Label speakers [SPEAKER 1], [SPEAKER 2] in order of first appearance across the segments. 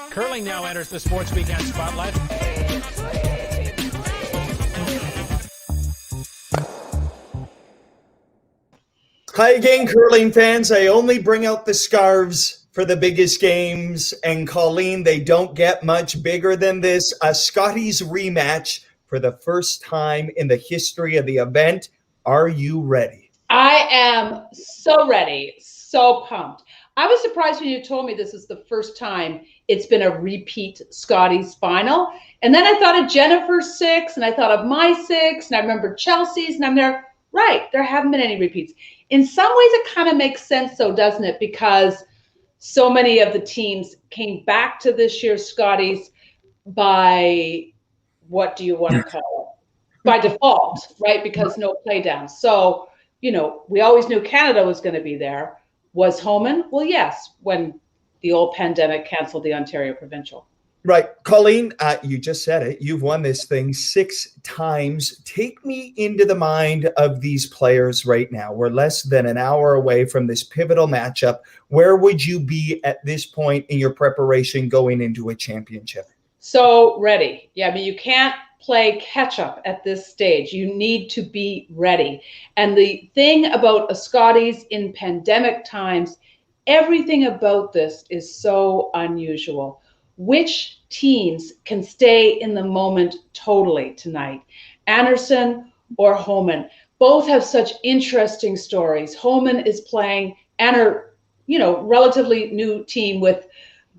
[SPEAKER 1] Curling now enters the Sports Weekend spotlight.
[SPEAKER 2] Hi again, curling fans. I only bring out the scarves for the biggest games. And Colleen, they don't get much bigger than this. A Scotties rematch for the first time in the history of the event. Are you ready?
[SPEAKER 3] I am so ready, so pumped. I was surprised when you told me this is the first time it's been a repeat Scotties final. And then I thought of Jennifer's 6, and I thought of my 6, and I remember Chelsea's, and I'm there. Right, there haven't been any repeats. In some ways, it kind of makes sense, though, doesn't it? Because so many of the teams came back to this year's Scotties by, what do you want to call it? By default, right? Because no play down. So, you know, we always knew Canada was going to be there. Was Homan? Well, yes, when the old pandemic canceled the Ontario Provincial.
[SPEAKER 2] Right. Colleen, you just said it. You've won this thing 6 times. Take me into the mind of these players right now. We're less than an hour away from this pivotal matchup. Where would you be at this point in your preparation going into a championship?
[SPEAKER 3] So ready. Yeah, I mean, you can't play catch up at this stage. You need to be ready. And the thing about a Scotties in pandemic times, everything about this is so unusual. Which teams can stay in the moment totally tonight? Anderson or Homan? Both have such interesting stories. Homan is playing and her, relatively new team with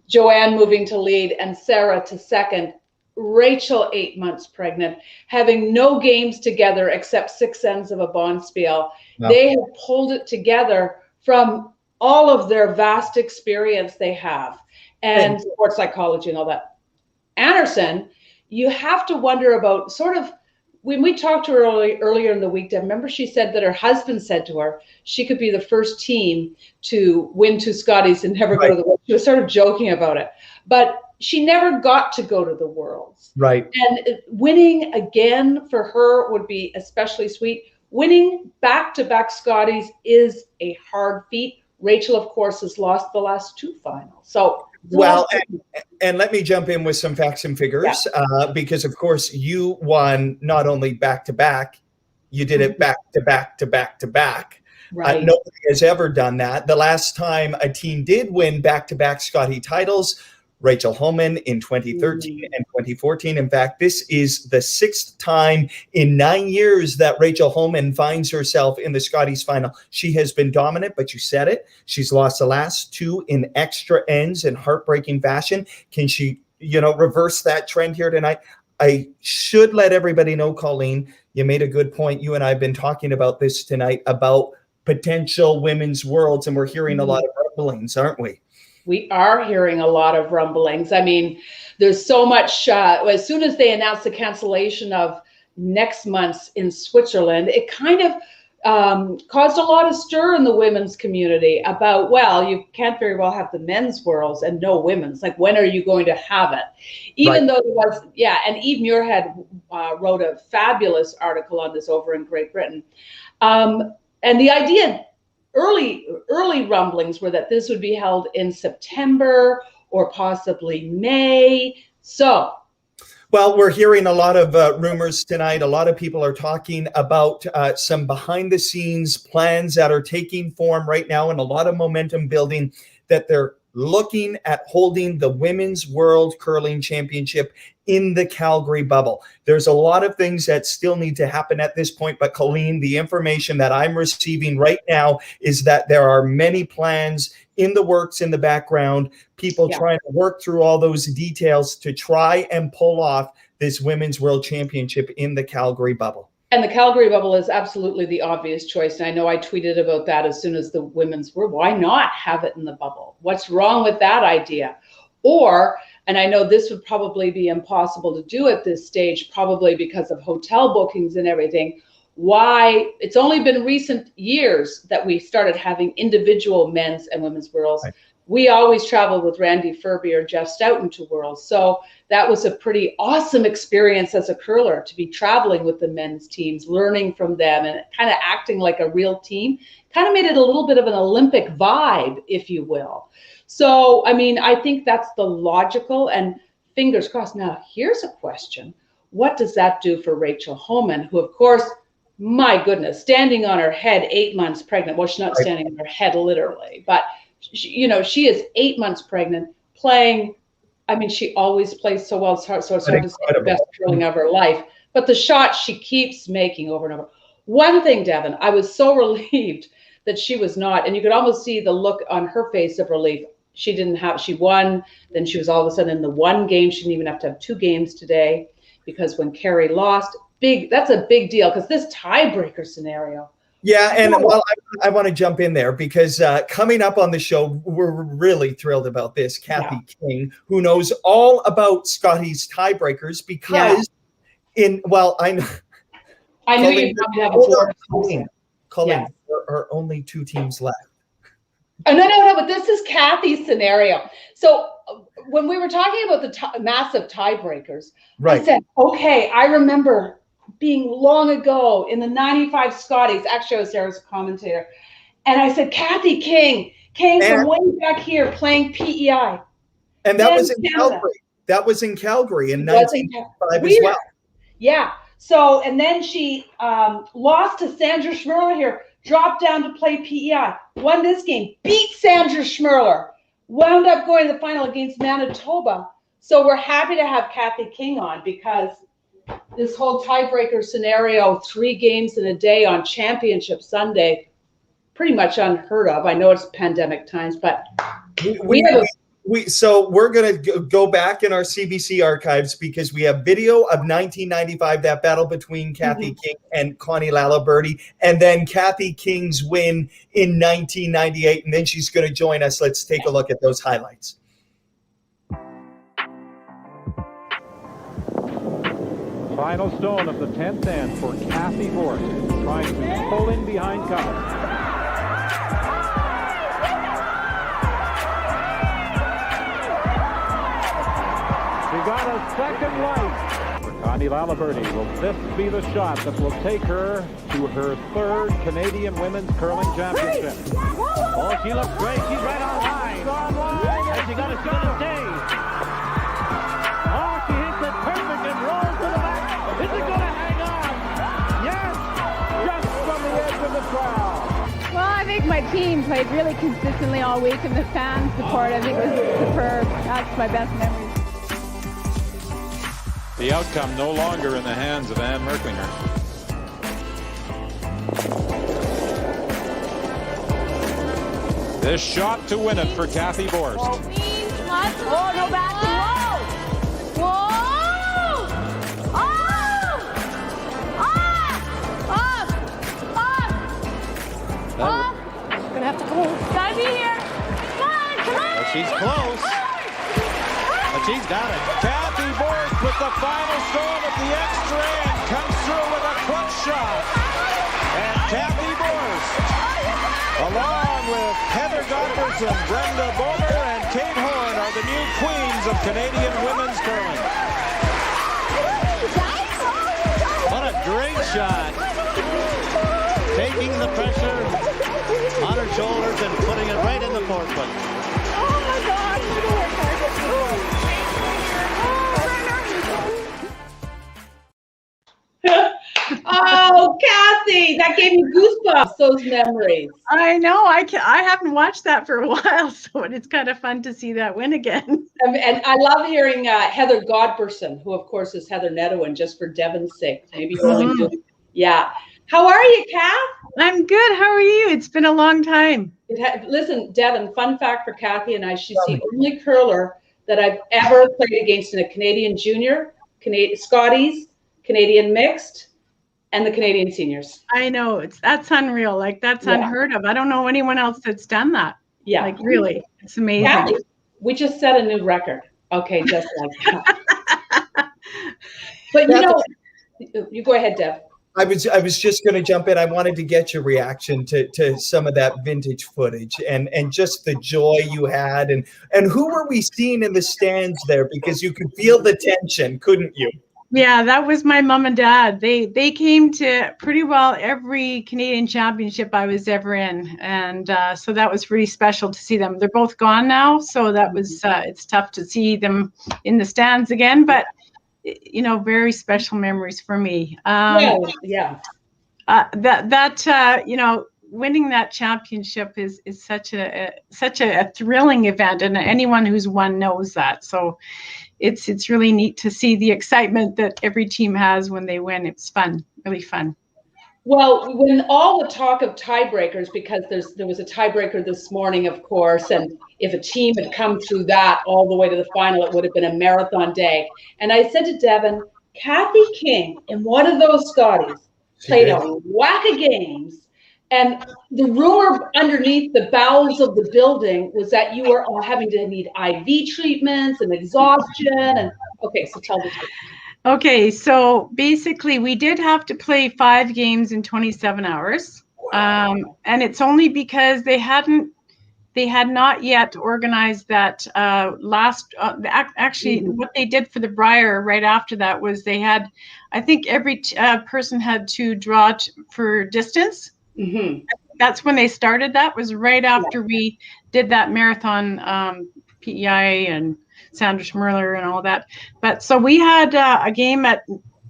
[SPEAKER 3] Joanne moving to lead and Sarah to second. Rachel 8 months pregnant, having no games together except 6 ends of a bonspiel. No. They have pulled it together from all of their vast experience they have and sports psychology and all that. Anderson, you have to wonder about sort of, when we talked to her earlier in the week, I remember she said that her husband said to her she could be the first team to win 2 Scotties and never go to the Worlds. She was sort of joking about it. But she never got to go to the Worlds.
[SPEAKER 2] Right.
[SPEAKER 3] And winning again for her would be especially sweet. Winning back-to-back Scotties is a hard feat. Rachel, of course, has lost the last 2 finals. So,
[SPEAKER 2] well, and let me jump in with some facts and figures, because, of course, you won not only back-to-back, you did it back-to-back-to-back-to-back.
[SPEAKER 3] Right.
[SPEAKER 2] Nobody has ever done that. The last time a team did win back-to-back Scottie titles, Rachel Homan in 2013 and 2014. In fact, this is the 6th time in 9 years that Rachel Homan finds herself in the Scotties final. She has been dominant, but you said it. She's lost the last 2 in extra ends in heartbreaking fashion. Can she, reverse that trend here tonight? I should let everybody know, Colleen, you made a good point. You and I have been talking about this tonight about potential women's worlds, and we're hearing a lot of rumblings, aren't we?
[SPEAKER 3] We are hearing a lot of rumblings. I mean, there's so much, as soon as they announced the cancellation of next month's in Switzerland, it kind of caused a lot of stir in the women's community about, well, you can't very well have the men's worlds and no women's. Like, when are you going to have it? Even though there was, and Eve Muirhead wrote a fabulous article on this over in Great Britain. And the idea, early rumblings were that this would be held in September or possibly May. So,
[SPEAKER 2] well, we're hearing a lot of rumors tonight. A lot of people are talking about some behind the scenes plans that are taking form right now, and a lot of momentum building, that they're looking at holding the Women's World Curling Championship in the Calgary bubble. There's a lot of things that still need to happen at this point, but Colleen, the information that I'm receiving right now is that there are many plans in the works in the background, people trying to work through all those details to try and pull off this Women's World Championship in the Calgary bubble.
[SPEAKER 3] And the Calgary bubble is absolutely the obvious choice. And I know I tweeted about that as soon as the women's were. Why not have it in the bubble? What's wrong with that idea? Or, and I know this would probably be impossible to do at this stage, probably because of hotel bookings and everything, why it's only been recent years that we started having individual men's and women's worlds. Right. We always traveled with Randy Furby or Jeff Stoughton to Worlds. So that was a pretty awesome experience as a curler, to be traveling with the men's teams, learning from them and kind of acting like a real team. Kind of made it a little bit of an Olympic vibe, if you will. So, I mean, I think that's the logical, and fingers crossed. Now, here's a question. What does that do for Rachel Homan, who, of course, my goodness, standing on her head, 8 months pregnant. Well, she's not standing on her head literally, but she, you know, she is 8 months pregnant, playing. I mean, she always plays so well. It's hard to say the best curling of her life. But the shot she keeps making over and over. One thing, Devin, I was so relieved that she was not, and you could almost see the look on her face of relief. She won, then she was all of a sudden in the one game. She didn't even have to have 2 games today, because when Carrie lost, that's a big deal, because this tiebreaker scenario.
[SPEAKER 2] Yeah, and well, I want to jump in there because coming up on the show, we're really thrilled about this. Cathy King, who knows all about Scotties tiebreakers, because I knew you'd probably have a Colleen, there are only 2 teams left.
[SPEAKER 3] Oh, no, but this is Cathy's scenario. So when we were talking about the massive tiebreakers, I said, okay, I remember being long ago in the 95 Scotties. Actually, I was there as a commentator. And I said, Cathy King came from way back here playing PEI.
[SPEAKER 2] And that was in Calgary. That was in Calgary in 1995 as well.
[SPEAKER 3] Yeah. So, and then she lost to Sandra Schmirler here, dropped down to play PEI, won this game, beat Sandra Schmirler, wound up going to the final against Manitoba. So we're happy to have Cathy King on, because this whole tiebreaker scenario, 3 games in a day on Championship Sunday, pretty much unheard of. I know it's pandemic times, but
[SPEAKER 2] so we're going to go back in our CBC archives, because we have video of 1995, that battle between Cathy King and Connie Lalaberty, and then Cathy King's win in 1998, and then she's going to join us. Let's take a look at those highlights.
[SPEAKER 1] Final stone of the 10th end for Cathy Borst, trying to pull in behind cover. She got a second life for Connie Lalaberty. Will this be the shot that will take her to her 3rd Canadian Women's Curling Championship?
[SPEAKER 4] Oh, she looks great. She's right on line. And she got a shot of day. Oh, she hits it perfect and rolls to the back. Is it going to hang on? Yes! Just from the edge of the crowd.
[SPEAKER 5] Well, I think my team played really consistently all week, and the fan support, I think, was superb. That's my best memory.
[SPEAKER 1] The outcome no longer in the hands of Ann Merklinger. This shot to win it for Cathy Borst.
[SPEAKER 5] Oh, no back. Whoa! Whoa! Gonna have to go. Gotta be here. Come on!
[SPEAKER 4] She's close. But she's got it.
[SPEAKER 1] Cathy Borst with the final stone at the extra end comes through with a clutch shot. And Cathy Borst, along with Heather Godberson, Brenda Bomer, and Kate Horn, are the new queens of Canadian women's curling.
[SPEAKER 4] What a great shot. Taking the pressure on her shoulders and putting it right in the forefoot.
[SPEAKER 5] Oh my God!
[SPEAKER 3] Oh, Cathy, that gave me goosebumps, those memories.
[SPEAKER 6] I know. I haven't watched that for a while, so it's kind of fun to see that win again.
[SPEAKER 3] And I love hearing Heather Godberson, who, of course, is Heather Nedowin, just for Devin's sake. Maybe you want to do. Yeah. How are you, Kath?
[SPEAKER 6] I'm good. How are you? It's been a long time.
[SPEAKER 3] Listen, Devin, fun fact for Cathy and I, she's the only curler that I've ever played against in a Canadian junior, Scotties, Canadian mixed, and the Canadian seniors.
[SPEAKER 6] I know. That's unreal. Like, that's unheard of. I don't know anyone else that's done that.
[SPEAKER 3] Yeah.
[SPEAKER 6] Like, really. It's amazing.
[SPEAKER 3] Cathy, we just set a new record. Okay, just like that. But you know, you go ahead, Dev.
[SPEAKER 2] I was just going to jump in. I wanted to get your reaction to some of that vintage footage and just the joy you had, and who were we seeing in the stands there, because you could feel the tension, couldn't you?
[SPEAKER 6] Yeah, that was my mom and dad. They came to pretty well every Canadian championship I was ever in, and so that was really special to see them. They're both gone now, so that was it's tough to see them in the stands again, but very special memories for me.
[SPEAKER 3] Yeah.
[SPEAKER 6] Winning that championship is such a thrilling event, and anyone who's won knows that. So it's really neat to see the excitement that every team has when they win. It's fun, really fun.
[SPEAKER 3] Well, when all the talk of tiebreakers, because there was a tiebreaker this morning, of course, and if a team had come through that all the way to the final, it would have been a marathon day. And I said to Devin, Cathy King in one of those Scotties played a whack of games. And the rumor underneath the bowels of the building was that you were all having to need IV treatments and exhaustion. And okay, so tell the story.
[SPEAKER 6] Okay, so basically we did have to play 5 games in 27 hours. And it's only because they had not yet organized that actually what they did for the Brier right after that was they had, I think every person had to draw for distance.
[SPEAKER 3] Mm-hmm.
[SPEAKER 6] That's when they started. That was right after we did that marathon, PEI and Sandra Schmerler and all that. But so we had a game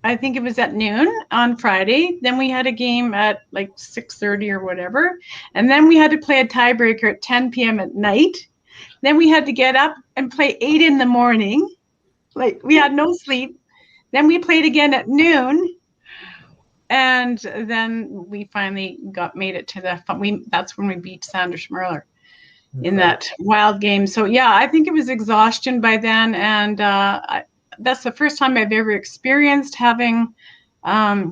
[SPEAKER 6] I think it was at noon on Friday. Then we had a game at like 6:30 or whatever. And then we had to play a tiebreaker at 10 p.m. at night. Then we had to get up and play 8 in the morning. Like we had no sleep. Then we played again at noon. And then we finally made it to that's when we beat Sandra Schmerler in that wild game. So yeah, I think it was exhaustion by then. And that's the first time I've ever experienced having, now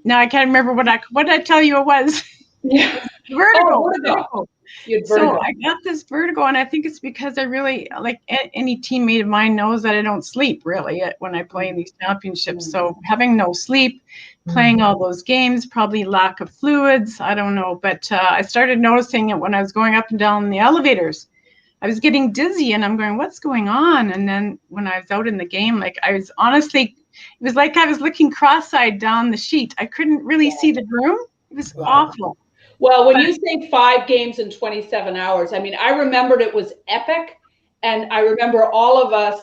[SPEAKER 6] I can't remember what did I tell you it was?
[SPEAKER 3] Yeah.
[SPEAKER 6] Vertigo.
[SPEAKER 3] You had vertigo.
[SPEAKER 6] So I got this vertigo, and I think it's because I really, like any teammate of mine knows that I don't sleep really when I play in these championships. So having no sleep, playing all those games, probably lack of fluids, I don't know. But I started noticing it when I was going up and down the elevators. I was getting dizzy, and I'm going, what's going on? And then when I was out in the game, like I was honestly, it was like I was looking cross-eyed down the sheet. I couldn't really see the room. It was awful.
[SPEAKER 3] Well, when you say 5 games in 27 hours, I mean, I remembered it was epic. And I remember all of us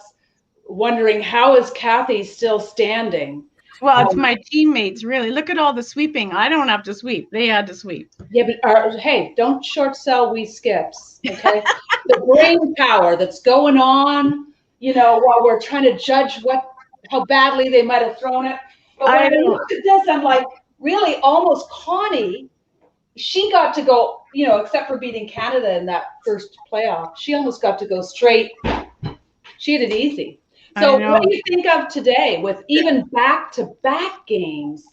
[SPEAKER 3] wondering, how is Cathy still standing?
[SPEAKER 6] Well, it's my teammates, really. Look at all the sweeping. I don't have to sweep. They had to sweep.
[SPEAKER 3] Yeah, but hey, don't short sell we skips, okay? The brain power that's going on, while we're trying to judge how badly they might have thrown it. But when I looked at this, I'm like, really, almost Connie, she got to go, except for beating Canada in that first playoff, she almost got to go straight. She had it easy. So what do you think of today with even back-to-back games?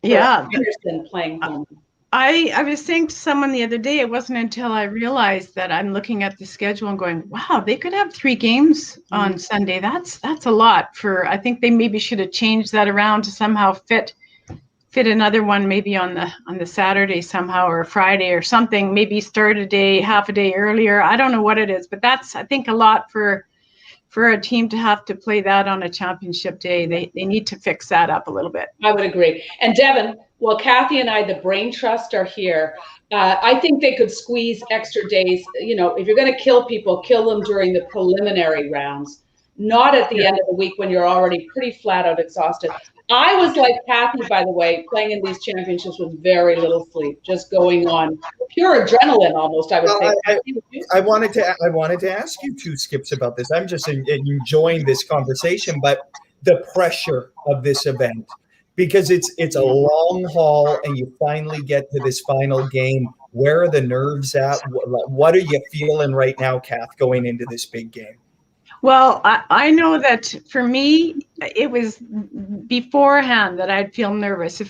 [SPEAKER 6] Yeah.
[SPEAKER 3] Anderson playing home.
[SPEAKER 6] I was saying to someone the other day, it wasn't until I realized that I'm looking at the schedule and going, wow, they could have 3 games on Sunday. That's a lot I think they maybe should have changed that around to somehow fit another one maybe on the Saturday somehow, or Friday or something, maybe start half a day earlier. I don't know what it is, but that's, I think, a lot for a team to have to play that on a championship day. They need to fix that up a little bit.
[SPEAKER 3] I would agree. And Devin, well, Cathy and I, the Brain Trust, are here. I think they could squeeze extra days. If you're going to kill people, kill them during the preliminary rounds, not at the end of the week when you're already pretty flat out exhausted. I was like Cathy, by the way, playing in these championships with very little sleep, just going on pure adrenaline almost, I would say.
[SPEAKER 2] I wanted to ask you 2 skips about this. I'm just enjoying this conversation, but the pressure of this event, because it's a long haul and you finally get to this final game. Where are the nerves at? What are you feeling right now, Kath, going into this big game?
[SPEAKER 6] Well, I know that for me, it was beforehand that I'd feel nervous. As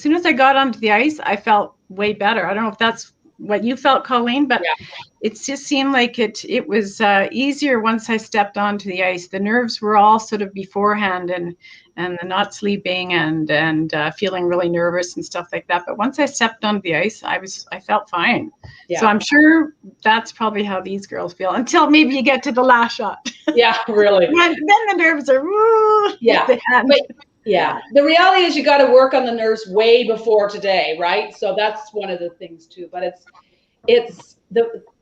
[SPEAKER 6] soon as I got onto the ice, I felt way better. I don't know if that's what you felt, Colleen, but it just seemed like it was easier once I stepped onto the ice. The nerves were all sort of beforehand, and the not sleeping and feeling really nervous and stuff like that. But once I stepped onto the ice, I felt fine. Yeah. So I'm sure that's probably how these girls feel until maybe you get to the last shot.
[SPEAKER 3] Yeah, really.
[SPEAKER 6] Then the nerves are, woo.
[SPEAKER 3] Yeah. Yeah. The reality is you got to work on the nerves way before today, right? So that's one of the things too. But I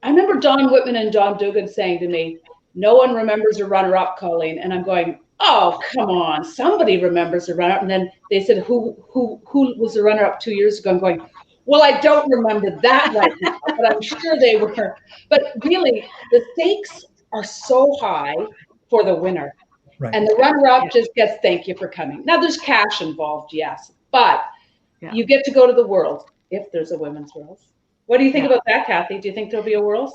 [SPEAKER 3] remember Don Whitman and Don Dugan saying to me, no one remembers a runner-up, Colleen. And I'm going, oh, come on. Somebody remembers a runner-up. And then they said, who was the runner-up 2 years ago? I'm going, well, I don't remember that right now, but I'm sure they were. But really, the stakes are so high for the winner.
[SPEAKER 2] Right.
[SPEAKER 3] And the runner-up just gets thank you for coming. Now, there's cash involved, yes, but you get to go to the World if there's a women's Worlds. What do you think about that, Cathy? Do you think there'll be a Worlds?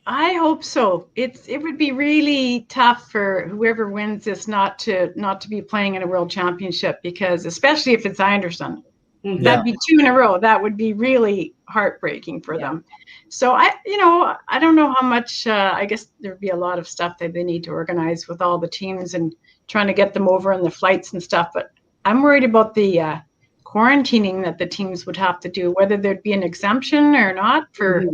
[SPEAKER 6] I hope so. It would be really tough for whoever wins this not to be playing in a World Championship, because especially if it's Anderson. That'd be 2 in a row. That would be really heartbreaking for them. So I don't know how much. I guess there'd be a lot of stuff that they need to organize with all the teams and trying to get them over on the flights and stuff. But I'm worried about the quarantining that the teams would have to do, whether there'd be an exemption or not for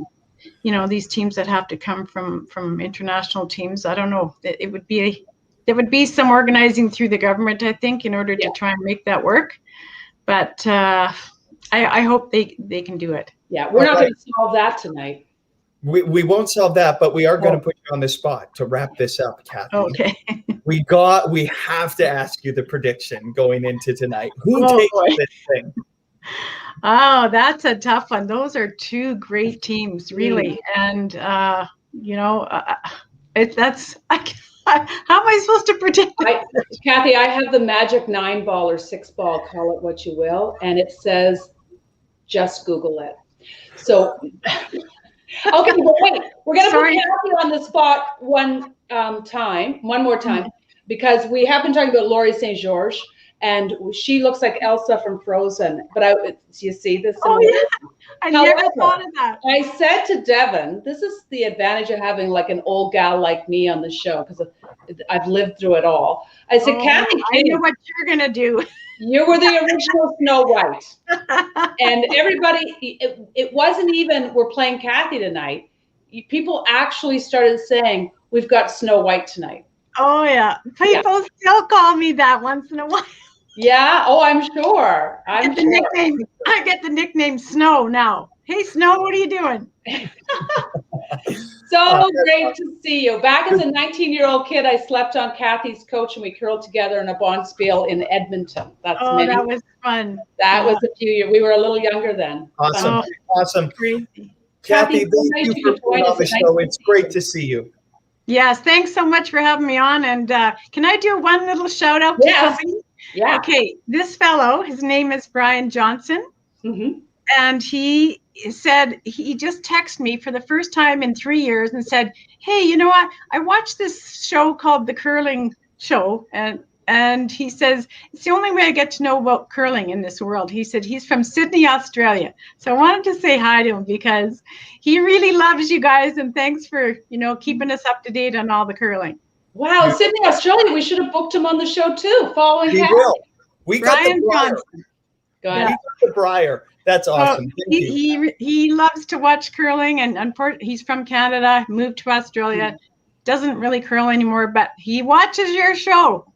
[SPEAKER 6] these teams that have to come from international teams. I don't know. There would be some organizing through the government, I think, in order to try and make that work. But I hope they can do it. Yeah,
[SPEAKER 3] we're not going to solve that tonight.
[SPEAKER 2] We won't solve that, but we are going to put you on the spot to wrap this up, Cathy.
[SPEAKER 6] Okay.
[SPEAKER 2] We have to ask you the prediction going into tonight. Who takes this thing?
[SPEAKER 6] Oh, that's a tough one. Those are 2 great teams, really. And how am I supposed to predict it?
[SPEAKER 3] Cathy, I have the magic 9 ball or 6 ball, call it what you will, and it says, just Google it. So, okay, but wait, we're going to put Cathy on the spot one more time, because we have been talking about Laurie St-Georges, and she looks like Elsa from Frozen. But do you see this?
[SPEAKER 6] Oh, yeah. I never thought of that.
[SPEAKER 3] I said to Devin, this is the advantage of having like an old gal like me on the show, because I've lived through it all. I said, Cathy King,
[SPEAKER 6] I know what you're going to do.
[SPEAKER 3] You were the original Snow White. And everybody, it wasn't even, we're playing Cathy tonight. People actually started saying, we've got Snow White tonight.
[SPEAKER 6] Oh, yeah. People still call me that once in a while.
[SPEAKER 3] Yeah. Oh, I'm sure. I
[SPEAKER 6] get the nickname Snow now. Hey, Snow, what are you doing?
[SPEAKER 3] So great to see you. Back as a 19-year-old kid, I slept on Cathy's couch and we curled together in a bonspiel in Edmonton.
[SPEAKER 6] That was fun.
[SPEAKER 3] That was a few years. We were a little younger then.
[SPEAKER 2] Awesome.
[SPEAKER 6] Crazy.
[SPEAKER 2] Cathy, thank you for being on the show. It's great to see you.
[SPEAKER 6] Yes, thanks so much for having me on. And can I do one little shout out to somebody?
[SPEAKER 3] Yeah.
[SPEAKER 6] Okay, this fellow, his name is Brian Johnson. And he said, he just texted me for the first time in 3 years and said, hey, you know what? I watched this show called The Curling Show. And he says, it's the only way I get to know about curling in this world. He said he's from Sydney, Australia. So I wanted to say hi to him because he really loves you guys. And thanks for, keeping us up to date on all the curling.
[SPEAKER 3] Wow, Sydney, Australia. We should have booked him on the show too, following Cathy.
[SPEAKER 2] We got
[SPEAKER 6] Brian
[SPEAKER 2] the Briar.
[SPEAKER 6] Johnson.
[SPEAKER 3] Go ahead.
[SPEAKER 2] We got the Briar. That's awesome.
[SPEAKER 6] He loves to watch curling, and he's from Canada, moved to Australia, doesn't really curl anymore, but he watches your show.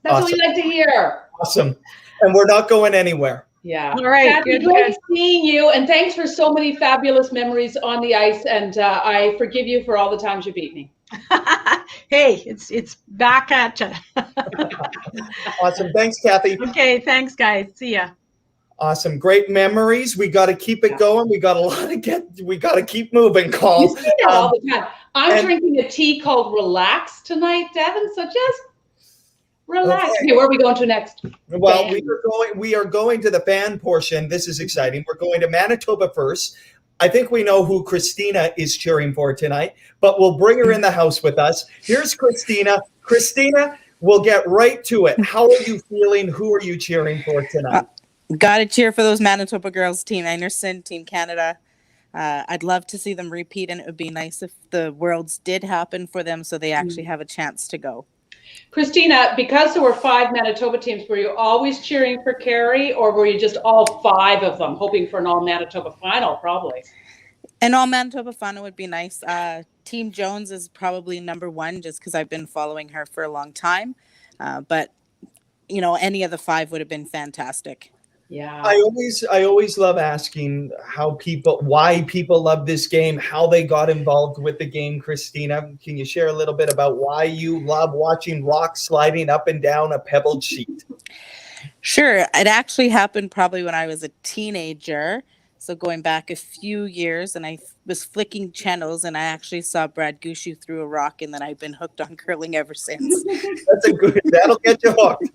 [SPEAKER 3] That's what we like to hear.
[SPEAKER 2] Awesome. And we're not going anywhere.
[SPEAKER 3] Yeah.
[SPEAKER 6] All right.
[SPEAKER 3] Cathy, great seeing you, and thanks for so many fabulous memories on the ice, and I forgive you for all the times you beat me.
[SPEAKER 6] Hey, it's back at you.
[SPEAKER 2] Awesome. Thanks, Cathy.
[SPEAKER 6] Okay, thanks, guys. See ya.
[SPEAKER 2] Awesome. Great memories. We got to keep it going. We got a lot to we got to keep moving, Call.
[SPEAKER 3] You see that all the time. I'm drinking a tea called Relax tonight, Devin, so just relax. Okay, where are we going to next?
[SPEAKER 2] Well, we are going to the fan portion. This is exciting. We're going to Manitoba first. I think we know who Christina is cheering for tonight, but we'll bring her in the house with us. Here's Christina. Christina, we'll get right to it. How are you feeling? Who are you cheering for tonight?
[SPEAKER 7] Got to cheer for those Manitoba girls, Team Anderson, Team Canada. I'd love to see them repeat, and it would be nice if the Worlds did happen for them so they actually have a chance to go.
[SPEAKER 3] Christina, because there were 5 Manitoba teams, were you always cheering for Kerry, or were you just all 5 of them hoping for an all-Manitoba final, probably?
[SPEAKER 7] An all-Manitoba final would be nice. Team Jones is probably number 1 just because I've been following her for a long time. But any of the 5 would have been fantastic.
[SPEAKER 3] Yeah.
[SPEAKER 2] I always love asking why people love this game, how they got involved with the game. Christina, can you share a little bit about why you love watching rocks sliding up and down a pebbled sheet?
[SPEAKER 7] Sure. It actually happened probably when I was a teenager. So going back a few years, and I was flicking channels, and I actually saw Brad Gushu through a rock, and then I've been hooked on curling ever since.
[SPEAKER 2] That'll get you hooked.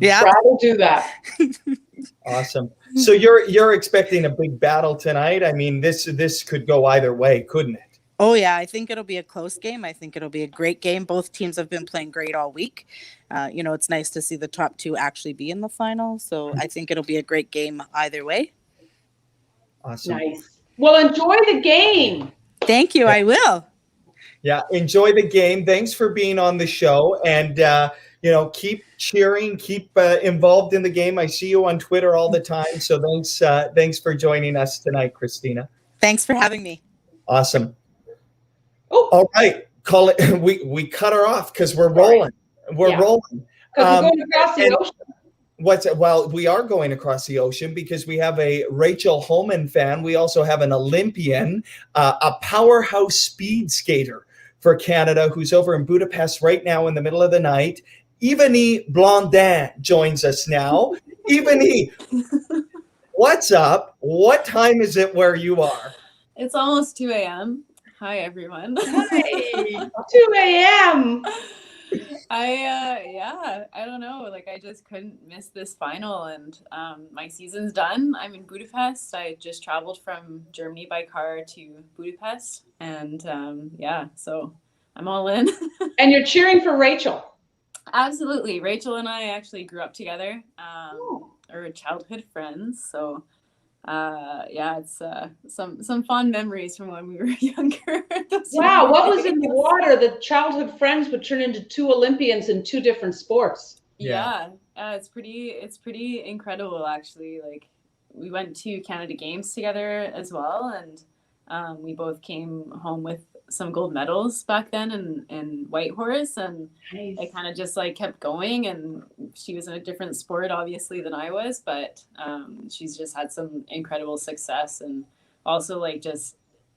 [SPEAKER 7] Yeah.
[SPEAKER 3] Brad will do that.
[SPEAKER 2] Awesome. So you're expecting a big battle tonight. I mean, this could go either way, couldn't it?
[SPEAKER 7] Oh, yeah. I think it'll be a close game. I think it'll be a great game. Both teams have been playing great all week. It's nice to see the top 2 actually be in the final. So I think it'll be a great game either way.
[SPEAKER 2] Awesome.
[SPEAKER 3] Nice. Well, enjoy the game.
[SPEAKER 7] Thank you. I will.
[SPEAKER 2] Yeah, enjoy the game. Thanks for being on the show. And, keep cheering, keep involved in the game. I see you on Twitter all the time. So thanks for joining us tonight, Christina.
[SPEAKER 7] Thanks for having me.
[SPEAKER 2] Awesome.
[SPEAKER 3] Oh.
[SPEAKER 2] All right. We cut her off because we're rolling. We're rolling.
[SPEAKER 3] Because we're going across the ocean.
[SPEAKER 2] Well, we are going across the ocean because we have a Rachel Homan fan. We also have an Olympian, a powerhouse speed skater for Canada who's over in Budapest right now in the middle of the night. Evanie Blondin joins us now. Evanie, what's up? What time is it where you are?
[SPEAKER 8] It's almost 2 a.m. Hi, everyone.
[SPEAKER 3] Hi. 2 a.m.
[SPEAKER 8] I don't know. Like, I just couldn't miss this final, and my season's done. I'm in Budapest. I just traveled from Germany by car to Budapest, and so I'm all in.
[SPEAKER 3] And you're cheering for Rachel.
[SPEAKER 8] Absolutely. Rachel and I actually grew up together. We're childhood friends, so it's some fond memories from when we were younger.
[SPEAKER 3] Wow, what was in the water that childhood friends would turn into 2 Olympians in 2 different sports?
[SPEAKER 8] It's pretty incredible, actually. Like, we went to Canada Games together as well, and we both came home with some gold medals back then in white horse, and
[SPEAKER 3] Nice.
[SPEAKER 8] I kind of just like kept going, and she was in a different sport obviously than I was, but she's just had some incredible success, and also like just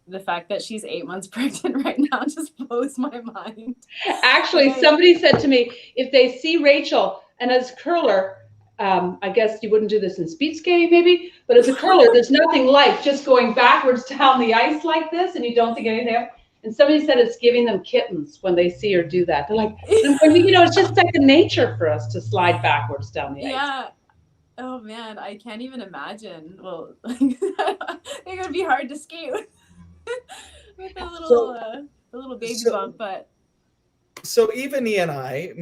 [SPEAKER 8] the fact that she's 8 months pregnant right now just blows my mind.
[SPEAKER 3] Actually, somebody said to me, if they see Rachel, and as a curler, I guess you wouldn't do this in speed skating maybe, but as a curler, there's nothing like just going backwards down the ice like this and you don't think anything of it. And somebody said it's giving them kittens when they see her do that. They're like, it's just second nature for us to slide backwards down the ice.
[SPEAKER 8] Yeah. Oh man, I can't even imagine. Well, I think it would be hard to skate with a little baby bump, but.
[SPEAKER 2] So Evanie and I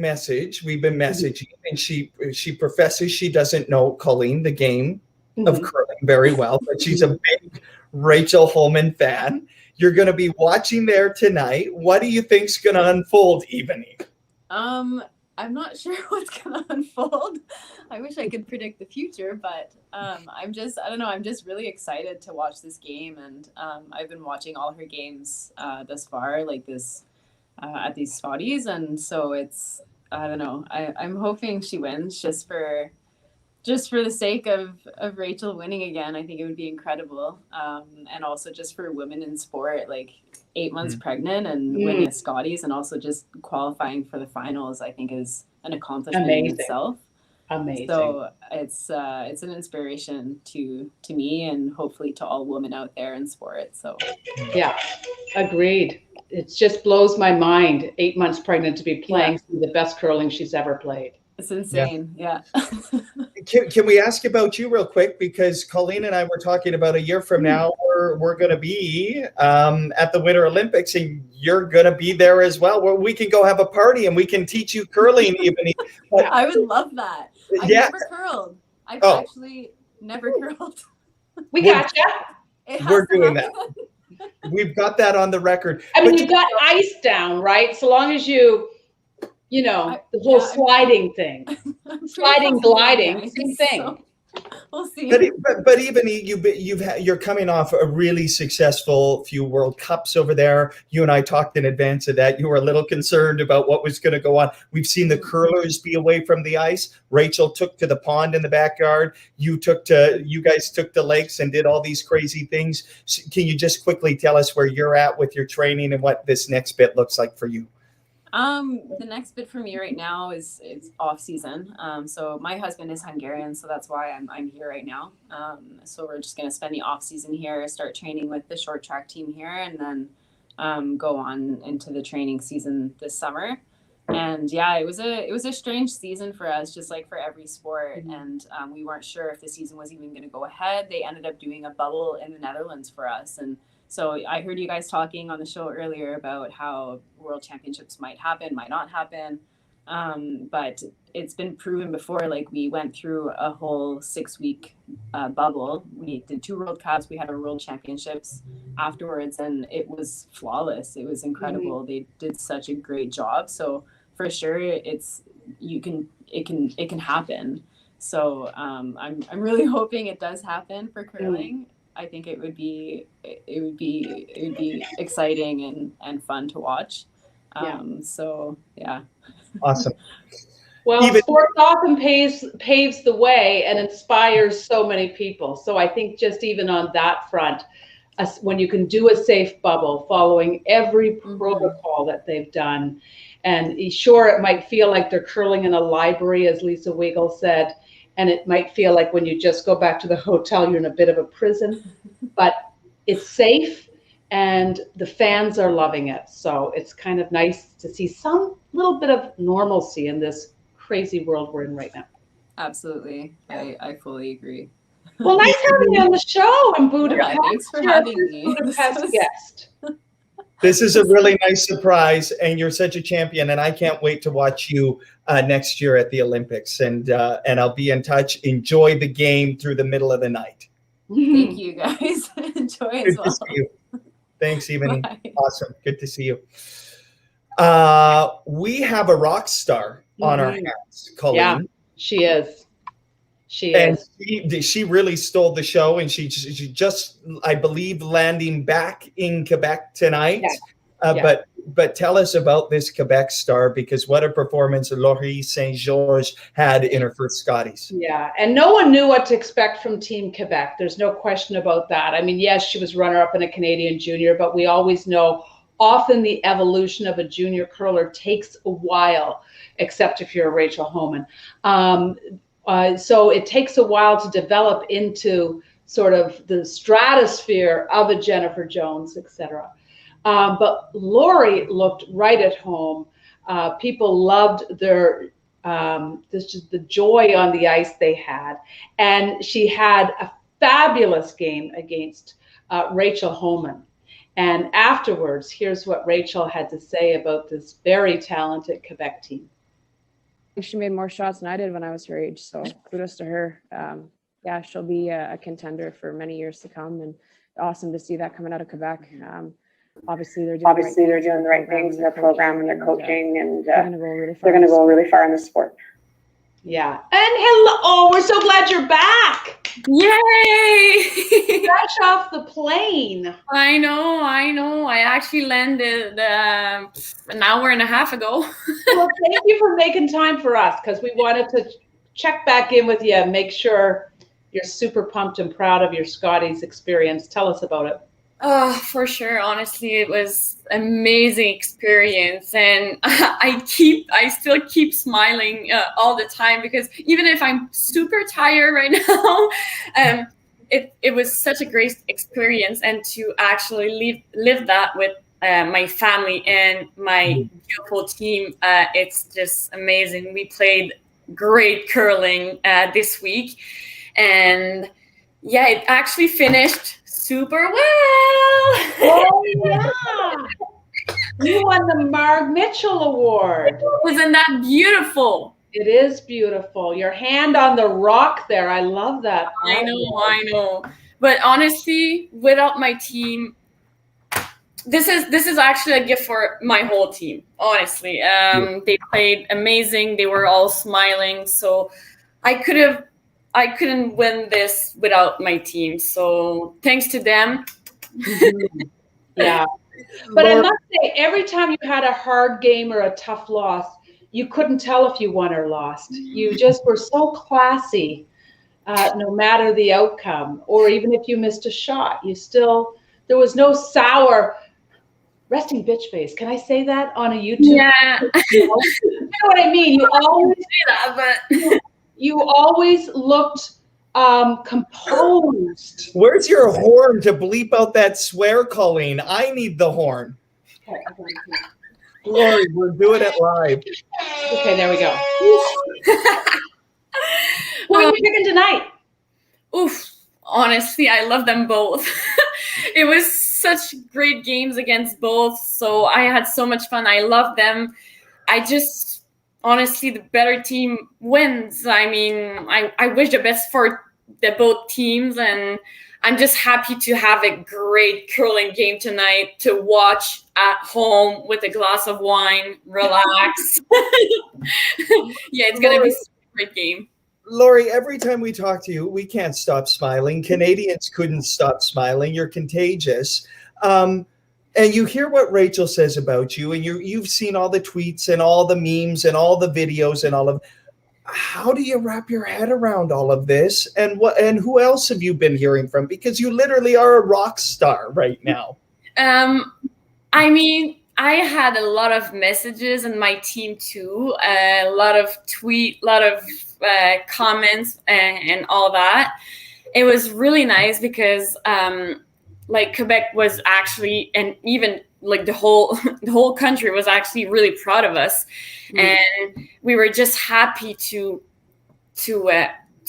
[SPEAKER 2] we've been messaging, and she professes she doesn't know Colleen, the game of curling, very well, but she's a big Rachel Homan fan. You're going to be watching there tonight. What do you think's going to unfold, Evanie?
[SPEAKER 8] I'm not sure what's going to unfold. I wish I could predict the future, but I'm just really excited to watch this game, and I've been watching all her games thus far, like this. At these Scotties, and so it's I'm hoping she wins just for the sake of Rachel winning again. I think it would be incredible, and also just for women in sport, like 8 months pregnant and winning a Scotties, and also just qualifying for the finals, I think is an accomplishment in itself.
[SPEAKER 3] Amazing.
[SPEAKER 8] So it's an inspiration to me, and hopefully to all women out there in sport. So
[SPEAKER 3] yeah, agreed. It just blows my mind, 8 months pregnant, to be playing some of the best curling she's ever played.
[SPEAKER 8] It's insane. Yeah.
[SPEAKER 2] Can we ask about you real quick? Because Colleen and I were talking about a year from now, we're going to be at the Winter Olympics, and you're going to be there as well, where we can go have a party and we can teach you curling. Even.
[SPEAKER 8] I would love that. I've never curled. I've actually never curled.
[SPEAKER 3] We got you.
[SPEAKER 2] We're doing that. We've got that on the record.
[SPEAKER 3] I mean, you've got ice down, right? So long as the whole sliding thing, sliding, gliding, same thing.
[SPEAKER 8] We'll see.
[SPEAKER 2] But even you're coming off a really successful few World Cups over there. You and I talked in advance of that. You were a little concerned about what was going to go on. We've seen the curlers be away from the ice. Rachel took to the pond in the backyard. You guys took to lakes and did all these crazy things. Can you just quickly tell us where you're at with your training and what this next bit looks like for you?
[SPEAKER 8] The next bit for me right now is off season. So my husband is Hungarian, so that's why I'm here right now. So we're just gonna spend the off season here, start training with the short track team here, and then go on into the training season this summer. And yeah, it was a strange season for us, just like for every sport. And we weren't sure if the season was even gonna go ahead. They ended up doing a bubble in the Netherlands for us, and so I heard you guys talking on the show earlier about how World Championships might happen, might not happen. But it's been proven before, like we went through a whole 6-week bubble. We did 2 World Cups. We had our World Championships afterwards, and it was flawless. It was incredible. They did such a great job. So for sure, it can happen. So I'm really hoping it does happen for curling. I think it would be exciting and fun to watch. So yeah.
[SPEAKER 2] Awesome.
[SPEAKER 3] Well, sports often paves the way and inspires so many people. So I think just even on that front, when you can do a safe bubble, following every protocol that they've done, and sure, it might feel like they're curling in a library, as Lisa Weigel said, and it might feel like when you just go back to the hotel, you're in a bit of a prison, but it's safe and the fans are loving it. So it's kind of nice to see some little bit of normalcy in this crazy world we're in right now.
[SPEAKER 8] Absolutely. I fully agree.
[SPEAKER 3] Well, nice having you on the show in Budapest.
[SPEAKER 8] Yeah, thanks for having me.
[SPEAKER 3] Budapest guest.
[SPEAKER 2] This is a really nice surprise, and you're such a champion, and I can't wait to watch you next year at the Olympics, and I'll be in touch. Enjoy the game through the middle of the night.
[SPEAKER 8] Thank you, guys. Enjoy as well.
[SPEAKER 2] Good to see you. Thanks, Even. Awesome. Good to see you. We have a rock star on our hands, Colleen.
[SPEAKER 3] Yeah, she is.
[SPEAKER 2] And she really stole the show, and she just, I believe, landing back in Quebec tonight. Yeah. But tell us about this Quebec star, because what a performance Laurie St-Georges had in her first Scotties.
[SPEAKER 3] Yeah, and no one knew what to expect from Team Quebec. There's no question about that. I mean, yes, she was runner-up in a Canadian junior, but we always know often the evolution of a junior curler takes a while, except if you're a Rachel Homan. So it takes a while to develop into sort of the stratosphere of a Jennifer Jones, etc. But Laurie looked right at home. People loved their just the joy on the ice they had, and she had a fabulous game against Rachel Homan. And afterwards, here's what Rachel had to say about this very talented Quebec team.
[SPEAKER 9] She made more shots than I did when I was her age, so kudos to her. Yeah, she'll be a contender for many years to come, and awesome to see that coming out of Quebec. Obviously, they're doing the right things in their program and their coaching, and they're going to go really far in the sport.
[SPEAKER 3] Yeah, and hello! Oh, we're so glad you're back.
[SPEAKER 10] Yay!
[SPEAKER 3] Fresh off the plane.
[SPEAKER 10] I know. I actually landed an hour and a half ago.
[SPEAKER 3] Well, thank you for making time for us, because we wanted to check back in with you and make sure you're super pumped and proud of your Scotties experience. Tell us about it.
[SPEAKER 10] Oh, for sure. Honestly, it was an amazing experience, and I still keep smiling all the time, because even if I'm super tired right now, it was such a great experience, and to actually live that with my family and my beautiful team, it's just amazing. We played great curling this week, and yeah, it actually finished super well.
[SPEAKER 3] Oh, yeah. You won the Marg Mitchell Award.
[SPEAKER 10] Wasn't that beautiful?
[SPEAKER 3] It is beautiful. Your hand on the rock there. I love that.
[SPEAKER 10] I know. But honestly, without my team, this is actually a gift for my whole team. Honestly, they played amazing. They were all smiling. So I could have I couldn't win this without my team. So thanks to them.
[SPEAKER 3] Yeah. But I must say, every time you had a hard game or a tough loss, you couldn't tell if you won or lost. You just were so classy, no matter the outcome, or even if you missed a shot, there was no sour resting bitch face. Can I say that on a YouTube?
[SPEAKER 10] Yeah.
[SPEAKER 3] You know what I mean? You always say that, but you always looked composed.
[SPEAKER 2] Where's your horn to bleep out that swear, Colleen? I need the horn.
[SPEAKER 3] Okay,
[SPEAKER 2] Laurie, we're doing it live.
[SPEAKER 3] okay, there we go. Who are you picking tonight?
[SPEAKER 10] Oof. Honestly, I love them both. It was such great games against both. So I had so much fun. I love them. Honestly, the better team wins. I mean, I wish the best for the both teams, and I'm just happy to have a great curling game tonight to watch at home with a glass of wine, relax. Yeah, it's going to be a great game.
[SPEAKER 2] Laurie, every time we talk to you, we can't stop smiling. Canadians couldn't stop smiling. You're contagious. And you hear what Rachel says about you, and you've seen all the tweets and all the memes and all the videos and all of. How do you wrap your head around all of this? And who else have you been hearing from? Because you literally are a rock star right now.
[SPEAKER 10] I mean, I had a lot of messages and my team too, a lot of comments and all that. It was really nice because like Quebec was actually, and even like the whole country was actually really proud of us, and we were just happy to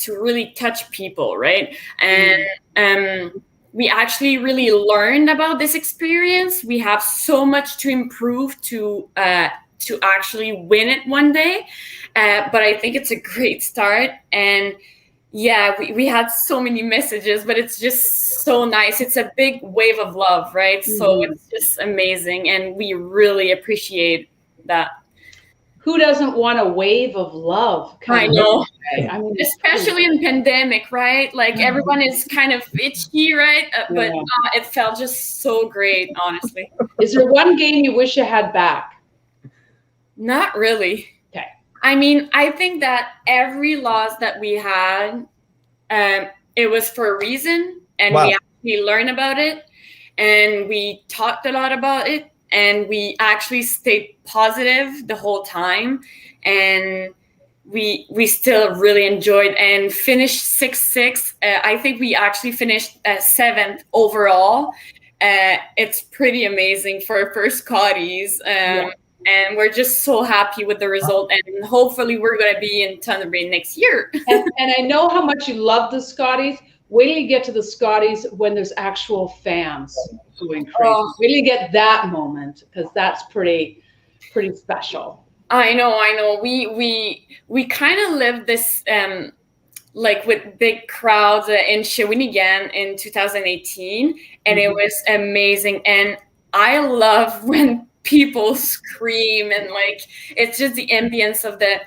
[SPEAKER 10] really touch people, right? And we actually really learned about this experience. We have so much to improve to actually win it one day, but I think it's a great start. And yeah, we had so many messages, but it's just so nice. It's a big wave of love, right? So it's just amazing, and we really appreciate that.
[SPEAKER 3] Who doesn't want a wave of love?
[SPEAKER 10] I know.
[SPEAKER 3] I mean,
[SPEAKER 10] especially in pandemic, right? Like everyone is kind of itchy, right? But it felt just so great, honestly.
[SPEAKER 3] Is there one game you wish you had back?
[SPEAKER 10] Not really.
[SPEAKER 3] Okay.
[SPEAKER 10] I mean, I think that every loss that we had, it was for a reason, and we actually learned about it, and we talked a lot about it, and we actually stayed positive the whole time, and we still really enjoyed and finished 6-6. I think we actually finished 7th overall. It's pretty amazing for Scotties. And we're just so happy with the result, and hopefully we're going to be in Thunder Bay next year.
[SPEAKER 3] and I know how much you love the Scotties. Wait till you get to the Scotties when there's actual fans going crazy. Wait till you get that moment, because that's pretty special.
[SPEAKER 10] I know. We kind of lived this like with big crowds in Shawinigan in 2018, and it was amazing. And I love when people scream, and like it's just the ambience of the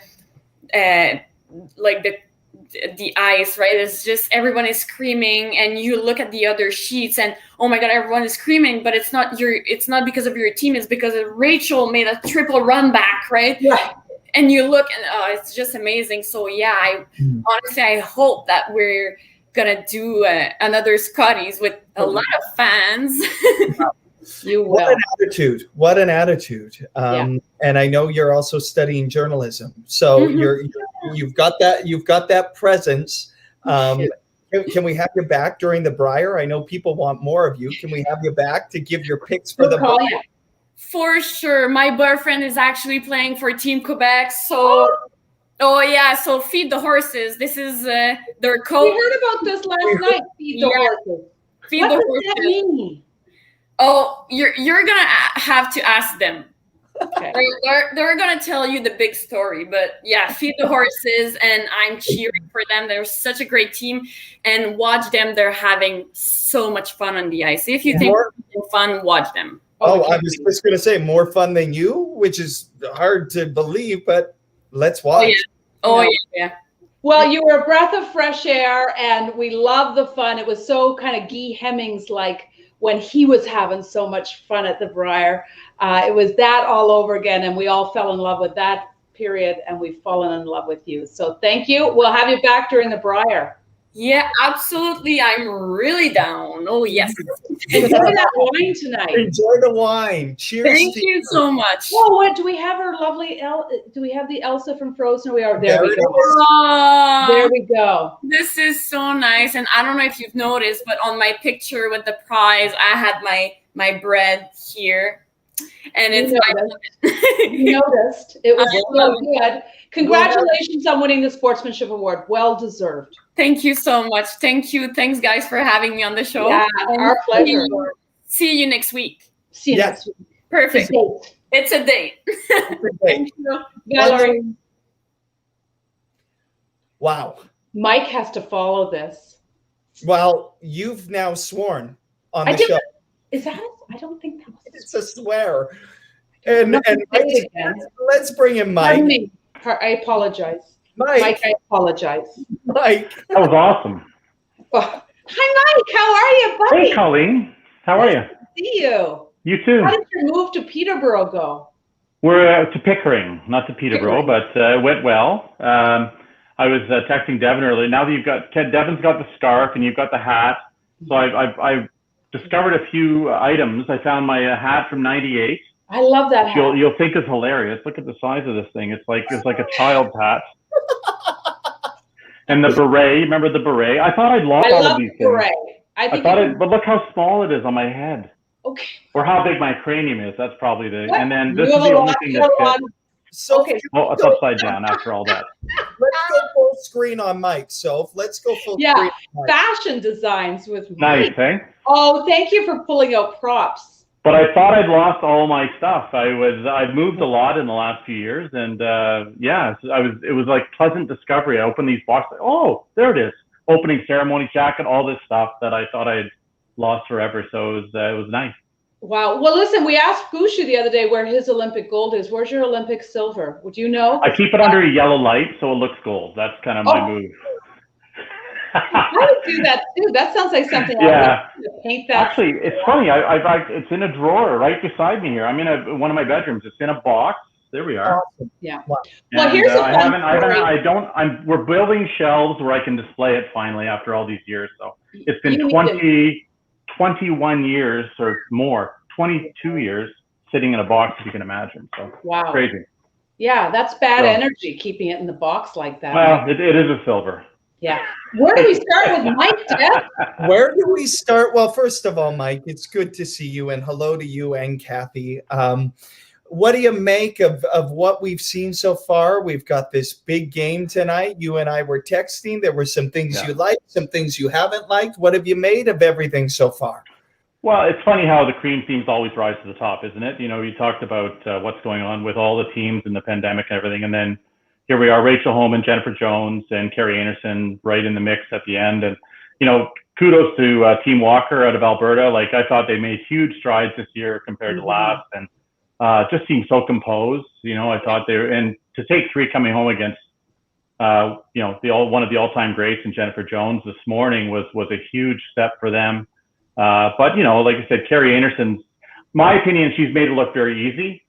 [SPEAKER 10] like the ice, right? It's just everyone is screaming, and you look at the other sheets and oh my god, everyone is screaming, but it's not because of your team, it's because Rachel made a triple run back, right?
[SPEAKER 3] Yeah.
[SPEAKER 10] And you look, and it's just amazing. So yeah, honestly I hope that we're gonna do another Scotties with a lot of fans.
[SPEAKER 3] You will.
[SPEAKER 2] What an attitude. And I know you're also studying journalism, so you've got that presence. Can we have you back during the Brier? I know people want more of you. Can we have you back to give your picks for the Brier?
[SPEAKER 10] For sure. My boyfriend is actually playing for Team Quebec, so so feed the horses. This is their coach.
[SPEAKER 3] We heard about this last night. Feed the horses.
[SPEAKER 10] Feed
[SPEAKER 3] what
[SPEAKER 10] the
[SPEAKER 3] does
[SPEAKER 10] horses.
[SPEAKER 3] That mean?
[SPEAKER 10] Oh, you're gonna have to ask them.
[SPEAKER 3] Okay.
[SPEAKER 10] They're gonna tell you the big story, but yeah, feed the horses, and I'm cheering for them. They're such a great team, and watch them. They're having so much fun on the ice. If you think it's fun, watch them.
[SPEAKER 2] I was just gonna say more fun than you, which is hard to believe, but let's watch.
[SPEAKER 10] Oh yeah.
[SPEAKER 3] Well, you were a breath of fresh air, and we love the fun. It was so kind of Guy Hemmings like when he was having so much fun at the Briar. It was that all over again, and we all fell in love with that period, and we've fallen in love with you. So thank you. We'll have you back during the Briar.
[SPEAKER 10] Yeah, absolutely. I'm really down. Oh, yes.
[SPEAKER 3] Enjoy that wine tonight.
[SPEAKER 2] Enjoy the wine. Cheers.
[SPEAKER 10] Thank you so much.
[SPEAKER 3] Oh, what do we have? Our lovely do we have the Elsa from Frozen? We are there. We go. There we go.
[SPEAKER 10] This is so nice. And I don't know if you've noticed, but on my picture with the prize, I had my bread here. And it's
[SPEAKER 3] you noticed. It was so good. Congratulations on winning the Sportsmanship Award. Well deserved.
[SPEAKER 10] Thank you so much. Thank you. Thanks, guys, for having me on the show.
[SPEAKER 3] Yeah, our pleasure.
[SPEAKER 10] See you next week.
[SPEAKER 3] See you next week.
[SPEAKER 10] Perfect. It's a date. Thank you.
[SPEAKER 3] Bye, Laurie.
[SPEAKER 2] Wow.
[SPEAKER 3] Mike has to follow this.
[SPEAKER 2] Well, you've now sworn on the show.
[SPEAKER 3] Is that? I don't think that was.
[SPEAKER 2] It's a swear. And let's bring in Mike.
[SPEAKER 3] Pardon me. I apologize. Mike, I apologize.
[SPEAKER 2] Mike.
[SPEAKER 11] That was awesome.
[SPEAKER 3] Oh. Hi, Mike. How are you, buddy?
[SPEAKER 11] Hey, Colleen. How are you?
[SPEAKER 3] Nice to see you.
[SPEAKER 11] You too.
[SPEAKER 3] How did your move to Peterborough go?
[SPEAKER 11] We're to Pickering, not to Peterborough, but it went well. I was texting Devin earlier. Now that Devin's got the scarf and you've got the hat, so I discovered a few items. I found my hat from '98.
[SPEAKER 3] I love that hat.
[SPEAKER 11] You'll think it's hilarious. Look at the size of this thing. It's like a child's hat. And the beret. Remember the beret? I thought I'd lost all of these things.
[SPEAKER 3] Beret. I thought it,
[SPEAKER 11] but look how small it is on my head.
[SPEAKER 3] Okay.
[SPEAKER 11] Or how big my cranium is. That's probably the. And then this is the only thing that fits.
[SPEAKER 2] So
[SPEAKER 3] okay.
[SPEAKER 11] Oh, it's upside down after all that.
[SPEAKER 2] Let's go full screen on Mike. So let's go full screen.
[SPEAKER 3] Yeah, fashion designs with
[SPEAKER 11] Nice,
[SPEAKER 3] Mike.
[SPEAKER 11] eh?
[SPEAKER 3] Oh, thank you for pulling out props.
[SPEAKER 11] But I thought I'd lost all my stuff. I've moved a lot in the last few years, and it was like pleasant discovery. I opened these boxes. Oh, there it is. Opening ceremony jacket, all this stuff that I thought I'd lost forever. So it was nice.
[SPEAKER 3] Wow. Well, listen, we asked Gushu the other day where his Olympic gold is. Where's your Olympic silver? Would you know?
[SPEAKER 11] I keep it under a yellow light so it looks gold. That's kind of my move.
[SPEAKER 3] I would do that too. That sounds like something
[SPEAKER 11] yeah.
[SPEAKER 3] I would paint that.
[SPEAKER 11] Actually, it's funny. It's in a drawer right beside me here. I'm in one of my bedrooms. It's in a box. There we are.
[SPEAKER 2] Awesome.
[SPEAKER 3] Yeah.
[SPEAKER 2] Wow.
[SPEAKER 3] Well, here's a fun story.
[SPEAKER 11] We're building shelves where I can display it finally after all these years. So it's been 21 years or more, 22 years sitting in a box, if you can imagine. So
[SPEAKER 3] wow.
[SPEAKER 11] Crazy.
[SPEAKER 3] Yeah, that's bad energy, keeping it in the box like that.
[SPEAKER 11] Well, it is a silver.
[SPEAKER 3] Yeah. Where do we start with Mike, Deb?
[SPEAKER 2] Where do we start? Well, first of all, Mike, it's good to see you, and hello to you and Cathy. What do you make of what we've seen so far? We've got this big game tonight. You and I were texting. There were some things you liked, some things you haven't liked. What have you made of everything so far?
[SPEAKER 11] Well, it's funny how the cream teams always rise to the top, isn't it? You know, you talked about what's going on with all the teams and the pandemic and everything, and then here we are, Rachel Holman, Jennifer Jones, and Carrie Anderson right in the mix at the end. And, you know, kudos to Team Walker out of Alberta. Like, I thought they made huge strides this year compared to last, and just seemed so composed. You know, I thought and to take 3 coming home against, you know, one of the all-time greats in Jennifer Jones this morning was a huge step for them. But, you know, like I said, Carrie Anderson, my opinion, she's made it look very easy.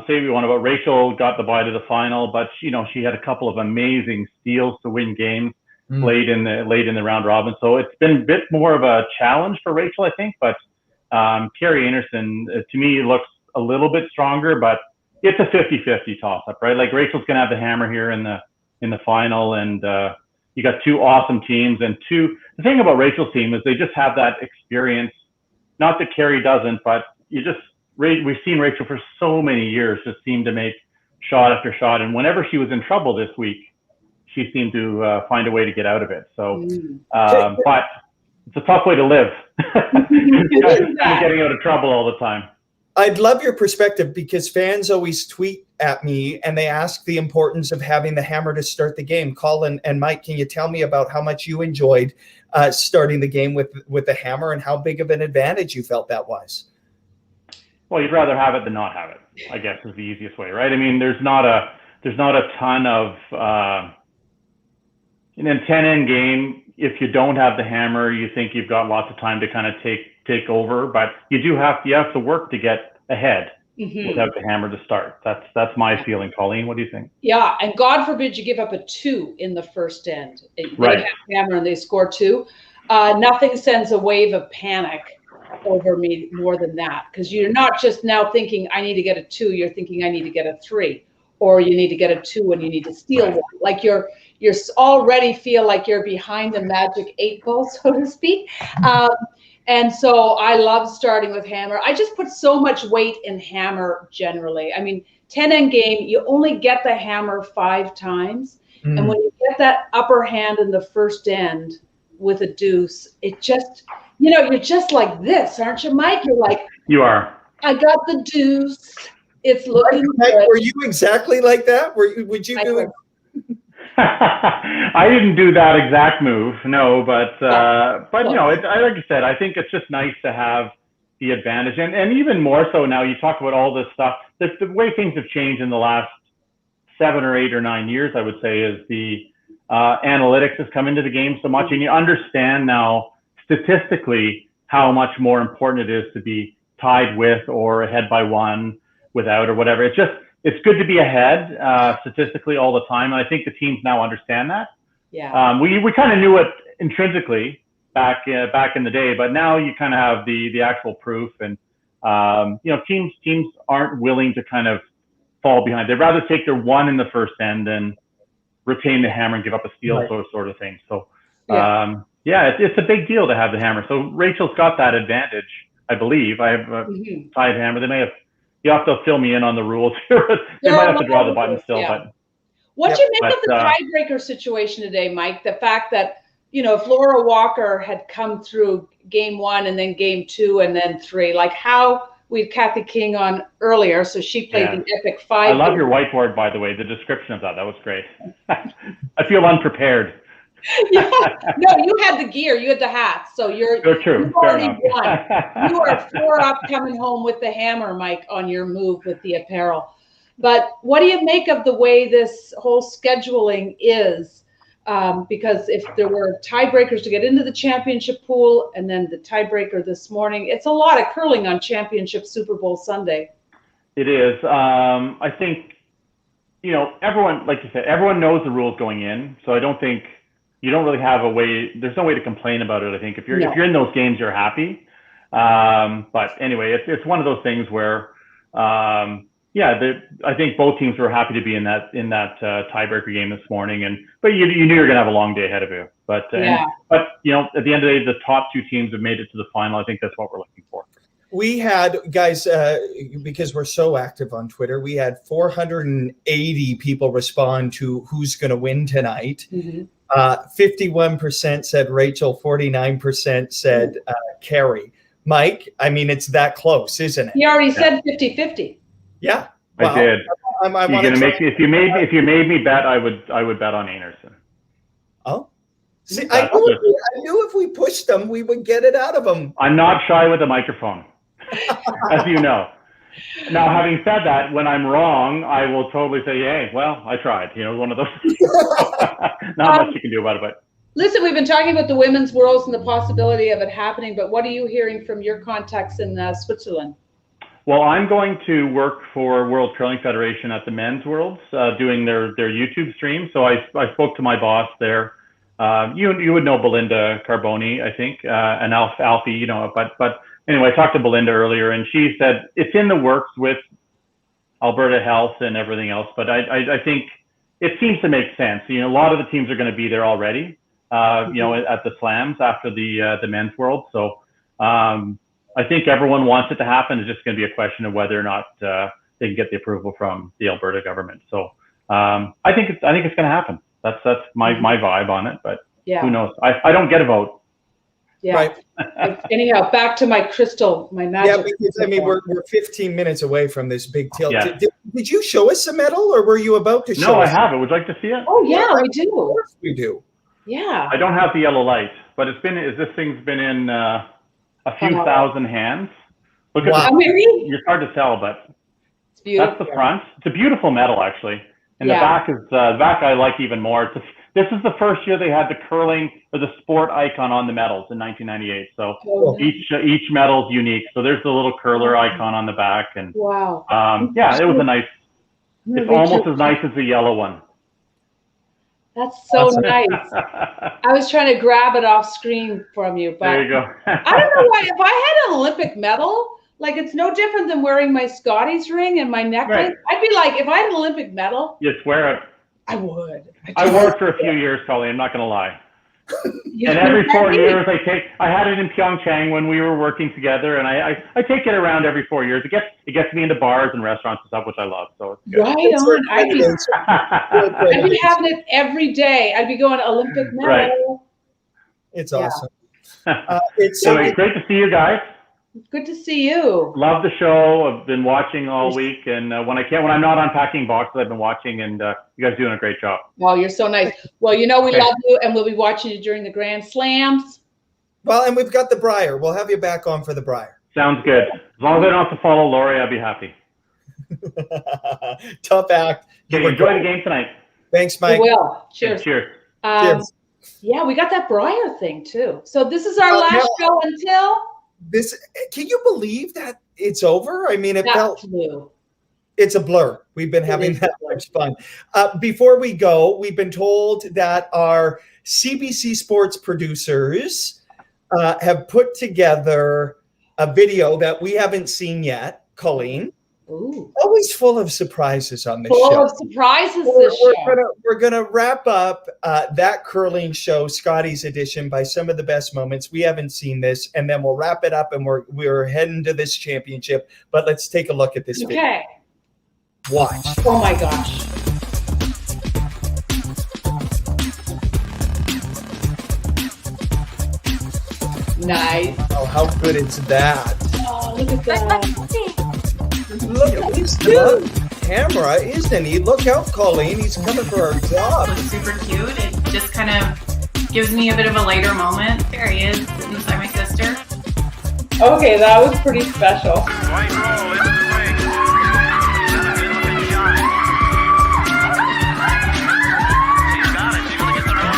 [SPEAKER 11] Say we want about Rachel got the bye to the final, but you know, she had a couple of amazing steals to win games late in the round robin. So it's been a bit more of a challenge for Rachel, I think. But Carrie Anderson, to me, looks a little bit stronger, but it's a 50-50 toss-up, right? Like Rachel's gonna have the hammer here in the final, and you got 2 awesome teams. And the thing about Rachel's team is they just have that experience. Not that Carrie doesn't, but we've seen Rachel for so many years just seem to make shot after shot. And whenever she was in trouble this week, she seemed to find a way to get out of it. So, but it's a tough way to live. Getting out of trouble all the time.
[SPEAKER 2] I'd love your perspective because fans always tweet at me and they ask the importance of having the hammer to start the game. Colin and Mike, can you tell me about how much you enjoyed starting the game with the hammer and how big of an advantage you felt that was?
[SPEAKER 11] Well, you'd rather have it than not have it, I guess, is the easiest way, right? I mean, there's not a ton of in a 10-end game, if you don't have the hammer, you think you've got lots of time to kind of take over, but you have to work to get ahead without the hammer to start. That's my feeling. Colleen, what do you think?
[SPEAKER 3] Yeah, and God forbid you give up a 2 in the first end.
[SPEAKER 11] Right.
[SPEAKER 3] They have hammer and they score 2. Nothing sends a wave of panic over me more than that, because you're not just now thinking I need to get a 2, you're thinking I need to get a 3, or you need to get a 2 and you need to steal one. Like you're already feel like you're behind the magic 8 ball, so to speak. And so I love starting with hammer. I just put so much weight in hammer generally. I mean, 10-end game, you only get the hammer 5 times. And when you get that upper hand in the first end with a deuce, it just, you're just like this, aren't you, Mike? You're like,
[SPEAKER 11] you are.
[SPEAKER 3] I got the deuce. It's looking
[SPEAKER 2] Mike,
[SPEAKER 3] good.
[SPEAKER 2] were you exactly like that? Would you do it?
[SPEAKER 11] I didn't do that exact move, no, but like you said, I think it's just nice to have the advantage, and even more so now. You talk about all this stuff. The way things have changed in the last 7 or 8 or 9 years, I would say, is the analytics has come into the game so much, and you understand now statistically how much more important it is to be tied with or ahead by 1 without or whatever. It's good to be ahead statistically all the time, and I think the teams now understand that.
[SPEAKER 3] Yeah.
[SPEAKER 11] We kind of knew it intrinsically back in the day, but now you kind of have the actual proof, and teams aren't willing to kind of fall behind. They'd rather take their 1 in the first end than retain the hammer and give up a steal, sort of thing. So it's a big deal to have the hammer. So Rachel's got that advantage, I believe. I have a tied hammer. You have to fill me in on the rules. They might have to draw the button still, but.
[SPEAKER 3] What do you make of the tiebreaker situation today, Mike? The fact that, if Laura Walker had come through game 1 and then game 2 and then 3, like how we had Cathy King on earlier, so she played the epic 5.
[SPEAKER 11] I love your whiteboard, by the way. The description of that was great. I feel unprepared.
[SPEAKER 3] No, you had the gear, you had the hat, so you've already won. You are 4 up coming home with the hammer, Mike, on your move with the apparel. But what do you make of the way this whole scheduling is? Because if there were tiebreakers to get into the championship pool and then the tiebreaker this morning, it's a lot of curling on championship Super Bowl Sunday.
[SPEAKER 11] It is. I think, everyone, like you said, everyone knows the rules going in, so I don't think you don't really have a way. There's no way to complain about it. I think if you're in those games, you're happy. But anyway, it's one of those things where, I think both teams were happy to be in that tiebreaker game this morning. But you knew you were gonna have a long day ahead of you. But at the end of the day, the top 2 teams have made it to the final. I think that's what we're looking for.
[SPEAKER 2] We had, guys, because we're so active on Twitter, we had 480 people respond to who's going to win tonight. 51% said Rachel, 49% said Carrie. Mike, I mean, it's that close, isn't it?
[SPEAKER 3] He already said 50-50.
[SPEAKER 2] Yeah.
[SPEAKER 11] Well, I did. If you made me bet, I would bet on Anderson.
[SPEAKER 2] Oh. See, I knew if we pushed them, we would get it out of them.
[SPEAKER 11] I'm not shy with a microphone, as you know. Now, having said that, when I'm wrong, I will totally say, hey, well, I tried. One of those. Not much you can do about it, but.
[SPEAKER 3] Listen, we've been talking about the women's worlds and the possibility of it happening, but what are you hearing from your contacts in Switzerland?
[SPEAKER 11] Well, I'm going to work for World Curling Federation at the Men's Worlds, doing their YouTube stream. So I spoke to my boss there. You would know Belinda Carboni, I think, and Alfie, but anyway, I talked to Belinda earlier, and she said it's in the works with Alberta Health and everything else. But I think it seems to make sense. A lot of the teams are going to be there already, at the slams after the Men's World. So I think everyone wants it to happen. It's just going to be a question of whether or not they can get the approval from the Alberta government. So I think it's going to happen. That's my vibe on it, but who knows? I don't get a vote.
[SPEAKER 3] Yeah.
[SPEAKER 2] Right.
[SPEAKER 3] Anyhow, back to my magic.
[SPEAKER 2] Yeah, because we're 15 minutes away from this big tilt.
[SPEAKER 11] Yeah.
[SPEAKER 2] Did you show us a medal, or were you about to show us?
[SPEAKER 11] No, I have it. Would you like to see it?
[SPEAKER 3] Oh yeah, we do.
[SPEAKER 2] Of course we do.
[SPEAKER 3] Yeah.
[SPEAKER 11] I don't have the yellow light, but this thing's been in a few thousand hands. Look at
[SPEAKER 3] How many?
[SPEAKER 11] It's hard to tell, but
[SPEAKER 3] it's beautiful.
[SPEAKER 11] that's the front. It's a beautiful medal, actually. And the back I like even more. This is the first year they had the curling or the sport icon on the medals in 1998. So each medal is unique. So there's the little curler icon on the back, and
[SPEAKER 3] wow.
[SPEAKER 11] Yeah, it was a nice. It's almost as nice as the yellow one.
[SPEAKER 3] That's so nice. I was trying to grab it off screen from you, but
[SPEAKER 11] there you go.
[SPEAKER 3] I don't know why. If I had an Olympic medal, like it's no different than wearing my Scotties ring and my necklace.
[SPEAKER 11] Right.
[SPEAKER 3] I'd be like, if I had an Olympic medal,
[SPEAKER 11] You'd wear it.
[SPEAKER 3] I would.
[SPEAKER 11] I wore it for a few years, Colleen. I'm not going to lie. And every 4 years, I had it in Pyeongchang when we were working together, and I take it around every 4 years. It gets me into bars and restaurants and stuff, which I love. So it's good.
[SPEAKER 3] Right on. I'd be having it every day. I'd be going Olympic medal.
[SPEAKER 11] Right.
[SPEAKER 2] It's awesome.
[SPEAKER 11] It's great to see you guys.
[SPEAKER 3] Good to see you.
[SPEAKER 11] Love the show. I've been watching all week, and when I'm not unpacking boxes, I've been watching, and you guys are doing a great job.
[SPEAKER 3] Well, you're so nice. Well, we love you, and we'll be watching you during the Grand Slams.
[SPEAKER 2] Well, and we've got the Briar. We'll have you back on for the Briar.
[SPEAKER 11] Sounds good. As long as I don't have to follow Laurie, I'll be happy.
[SPEAKER 2] Tough act.
[SPEAKER 11] Okay, enjoy the game tonight.
[SPEAKER 2] Thanks, Mike.
[SPEAKER 3] We will. Cheers.
[SPEAKER 11] Cheers.
[SPEAKER 2] Cheers.
[SPEAKER 3] Yeah, we got that Briar thing too. So this is our last show until
[SPEAKER 2] this. Can you believe that it's over? I mean, it's a blur. We've been having that much fun. Before we go, we've been told that our CBC Sports producers have put together a video that we haven't seen yet. Colleen.
[SPEAKER 3] Ooh.
[SPEAKER 2] Always full of surprises on this
[SPEAKER 3] show.
[SPEAKER 2] Full
[SPEAKER 3] of surprises
[SPEAKER 2] We're gonna wrap up that curling show, Scotties edition, by some of the best moments. We haven't seen this, and then we'll wrap it up, and we're heading to this championship. But let's take a look at this video.
[SPEAKER 3] Okay.
[SPEAKER 2] Watch.
[SPEAKER 3] Oh my gosh. Nice.
[SPEAKER 2] Oh, how good is that?
[SPEAKER 3] Oh, look at that.
[SPEAKER 2] Look at this good camera, isn't he? Look out, Colleen. He's coming for our job.
[SPEAKER 12] It's super cute. It just kind of gives me a bit of a later moment. There he is, sitting beside my sister.
[SPEAKER 3] Okay, that was pretty special.
[SPEAKER 13] White roll into the ring. Good looking shot. She's got it. She's going to get the roll.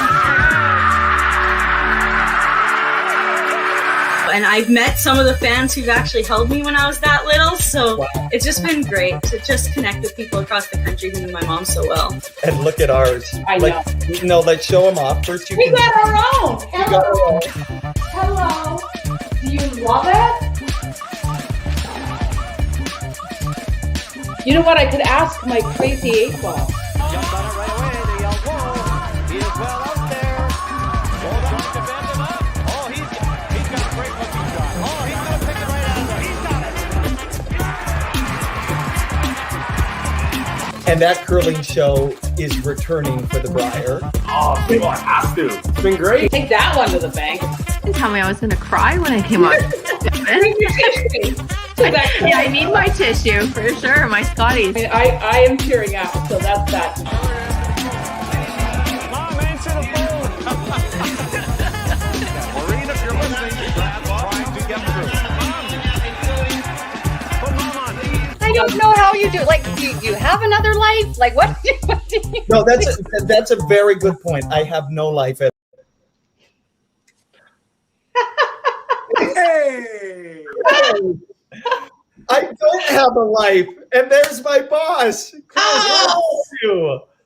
[SPEAKER 14] And I've met some of the fans who've actually held me when I was that little, so it's just been great to just connect with people across the country who knew my mom so well.
[SPEAKER 2] And look at ours.
[SPEAKER 3] I know.
[SPEAKER 2] No, let's show them off. First,
[SPEAKER 3] We got our own. Hello. Hello. Do you love it? You know what? I could ask my crazy 8-ball.
[SPEAKER 4] Jumped on it right away. They yelled, whoa. He is well out there. Gold trying to bend him up. Oh, he's got a great looking shot. Oh, he's going to pick it right out of there. He's got it.
[SPEAKER 2] And that curling show is returning for the Briar.
[SPEAKER 15] Oh, I have to. It's been great.
[SPEAKER 3] Take that one to the bank.
[SPEAKER 16] Didn't tell me I was going to cry when I came on. Yeah, I need my tissue for sure. My Scotties.
[SPEAKER 3] I am tearing out, so that's that.
[SPEAKER 4] Mom, answer the phone. Maureen, if you're listening, Brad's trying to get through. Put Mom on.
[SPEAKER 17] I don't know how you do. Like, you have another life? Like, what?
[SPEAKER 2] No, that's a very good point. I have no life at
[SPEAKER 15] Hey!
[SPEAKER 2] I don't have a life, and there's my boss.
[SPEAKER 3] Oh,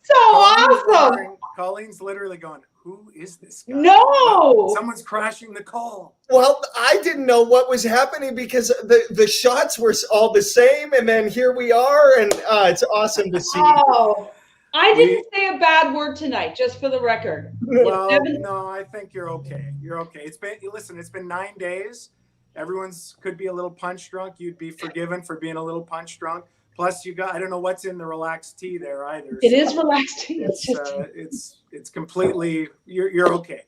[SPEAKER 3] so awesome.
[SPEAKER 15] Colleen's literally going, who is this guy?
[SPEAKER 3] No!
[SPEAKER 15] Someone's crashing the call.
[SPEAKER 2] Well, I didn't know what was happening because the shots were all the same, and then here we are, and it's awesome to see.
[SPEAKER 3] Oh, I didn't say a bad word tonight, just for the record.
[SPEAKER 15] Well, no, I think you're okay. You're okay. It's been 9 days. Everyone's could be a little punch drunk. You'd be forgiven for being a little punch drunk. Plus, I don't know what's in the relaxed tea there either.
[SPEAKER 3] It is relaxed tea.
[SPEAKER 15] It's completely. You're okay.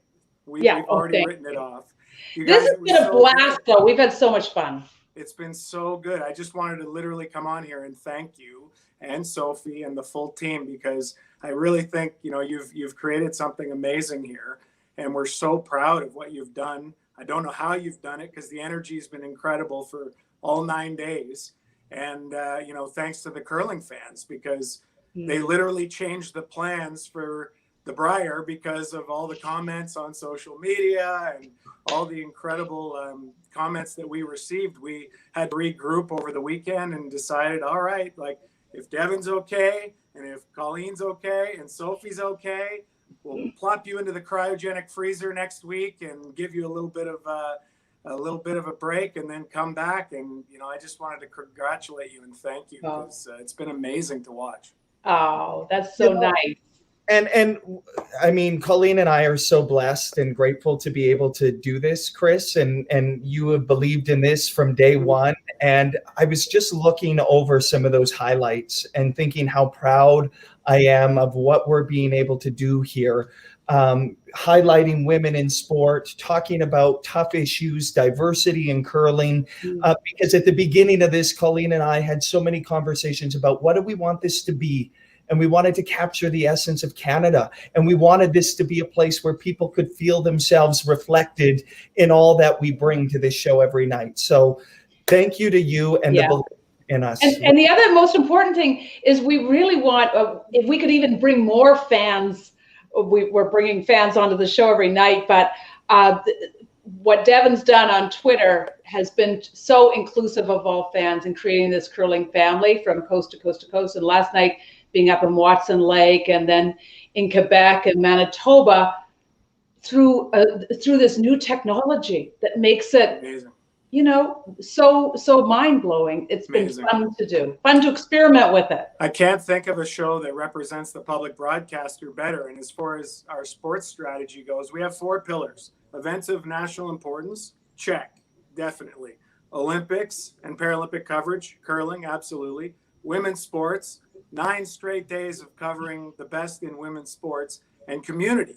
[SPEAKER 15] We've already written it off.
[SPEAKER 3] This has been a blast, though. We've had so much fun.
[SPEAKER 15] It's been so good. I just wanted to literally come on here and thank you and Sophie and the full team, because I really think you've created something amazing here, and we're so proud of what you've done. I don't know how you've done it because the energy has been incredible for all 9 days. And, thanks to the curling fans, because They literally changed the plans for the Briar because of all the comments on social media and all the incredible comments that we received. We had to regroup over the weekend and decided, all right, like if Devin's okay and if Colleen's okay and Sophie's okay, we'll plop you into the cryogenic freezer next week and give you a little bit of a break and then come back. And, you know, I just wanted to congratulate you and thank you because it's been amazing to watch.
[SPEAKER 3] Oh, that's so nice.
[SPEAKER 2] And I mean, Colleen and I are so blessed and grateful to be able to do this, Chris, and you have believed in this from day one. And I was just looking over some of those highlights and thinking how proud I am of what we're being able to do here. Highlighting women in sport, talking about tough issues, diversity in curling, because at the beginning of this, Colleen and I had so many conversations about what do we want this to be? And we wanted to capture the essence of Canada. And we wanted this to be a place where people could feel themselves reflected in all that we bring to this show every night. So thank you to you and the belief in us.
[SPEAKER 3] And the other most important thing is we really want, if we could even bring more fans, we're bringing fans onto the show every night, but what Devin's done on Twitter has been so inclusive of all fans and creating this curling family from coast to coast to coast. And last night, being up in Watson Lake and then in Quebec and Manitoba through this new technology that makes it
[SPEAKER 15] amazing.
[SPEAKER 3] You know, so mind-blowing. It's
[SPEAKER 15] amazing.
[SPEAKER 3] Been fun to do, fun to experiment with it.
[SPEAKER 15] I can't think of a show that represents the public broadcaster better. And as far as our sports strategy goes, we have 4 pillars. Events of national importance, check, definitely. Olympics and Paralympic coverage, curling, absolutely. Women's sports, 9 straight days of covering the best in women's sports, and community,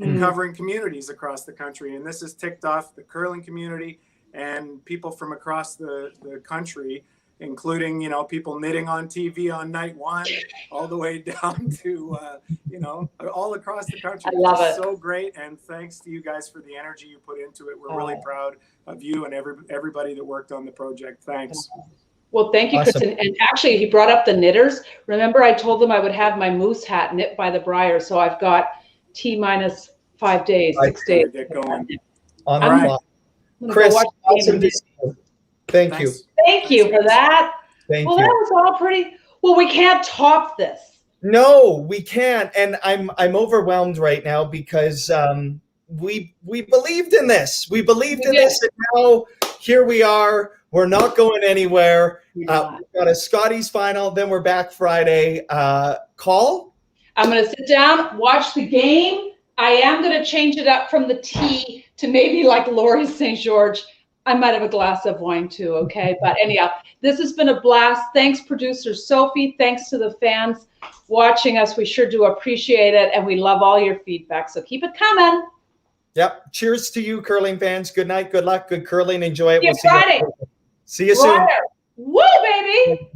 [SPEAKER 15] and covering communities across the country. And this has ticked off the curling community and people from across the country, including, you know, people knitting on TV on night 1, all the way down to, you know, all across the country.
[SPEAKER 3] I love it.
[SPEAKER 15] So great. And thanks to you guys for the energy you put into it. We're really proud of you and everybody that worked on the project. Thanks.
[SPEAKER 3] Well, thank you,
[SPEAKER 2] Awesome.
[SPEAKER 3] Kristen. And actually, he brought up the knitters. Remember, I told them I would have my moose hat knit by the Briar. So I've got T-minus 5 days, 6 days.
[SPEAKER 15] Get going.
[SPEAKER 2] On the clock. Chris, awesome to see you. Thank you.
[SPEAKER 3] Thank you for that.
[SPEAKER 2] Thank
[SPEAKER 3] well,
[SPEAKER 2] you.
[SPEAKER 3] that was all pretty. Well, we can't top this.
[SPEAKER 2] No, we can't. And I'm overwhelmed right now because we believed in this. We believed in this, and now here we are. We're not going anywhere. We've got a Scotties final, then we're back Friday. Call?
[SPEAKER 3] I'm going to sit down, watch the game. I am going to change it up from the tea to maybe like Laurie St-Georges. I might have a glass of wine too, okay? But anyhow, this has been a blast. Thanks, producer Sophie. Thanks to the fans watching us. We sure do appreciate it, and we love all your feedback. So keep it coming.
[SPEAKER 2] Yep. Cheers to you, curling fans. Good night. Good luck. Good curling. Enjoy it.
[SPEAKER 3] See you Friday.
[SPEAKER 2] See you soon.
[SPEAKER 3] Woo, baby.